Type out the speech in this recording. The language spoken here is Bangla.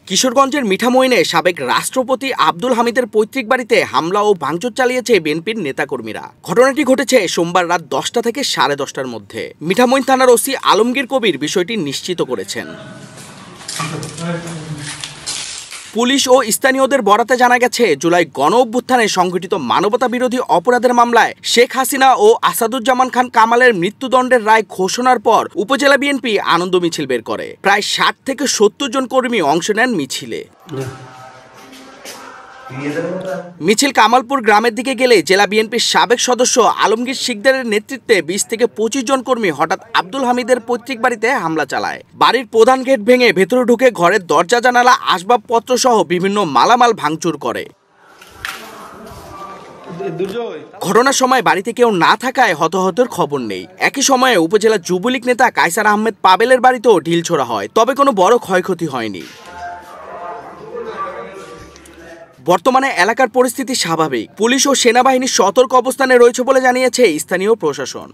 কিশোরগঞ্জের মিঠামইনে সাবেক রাষ্ট্রপতি আব্দুল হামিদের পৈতৃক বাড়িতে হামলা ও ভাঙচুর চালিয়েছে বিএনপির নেতাকর্মীরা। ঘটনাটি ঘটেছে সোমবার রাত 10টা থেকে 10:30টার মধ্যে। মিঠামইন থানার ওসি আলমগীর কবির বিষয়টি নিশ্চিত করেছেন। পুলিশ ও স্থানীয়দের বরাতে জানা গেছে, জুলাই গণ অভ্যুত্থানে সংঘটিত মানবতা বিরোধী অপরাধের মামলায় শেখ হাসিনা ও আসাদুজ্জামান খান কামালের মৃত্যুদণ্ডের রায় ঘোষণার পর উপজেলা বিএনপি আনন্দ মিছিল বের করে। প্রায় 60 থেকে 70 জন কর্মী অংশ নেন মিছিলে। মিছিল কামালপুর গ্রামের দিকে গেলে জেলা বিএনপির সাবেক সদস্য আলমগীর শিকদারের নেতৃত্বে 20 থেকে 25 জন কর্মী হঠাৎ আব্দুল হামিদের পৈতৃক বাড়িতে হামলা চালায়। বাড়ির প্রধান গেট ভেঙে ভেতরে ঢুকে ঘরের দরজা জানালা আসবাবপত্র সহ বিভিন্ন মালামাল ভাঙচুর করে। ঘটনার সময় বাড়িতে কেউ না থাকায় হতাহতের খবর নেই। একই সময়ে উপজেলা যুবলীগ নেতা কায়সার আহমেদ পাবেলের বাড়িতেও ঢিল ছোড়া হয়, তবে কোনো বড় ক্ষয়ক্ষতি হয়নি। বর্তমানে এলাকার পরিস্থিতি স্বাভাবিক। পুলিশ ও সেনাবাহিনী সতর্ক অবস্থানে রয়েছে বলে জানিয়েছে স্থানীয় প্রশাসন।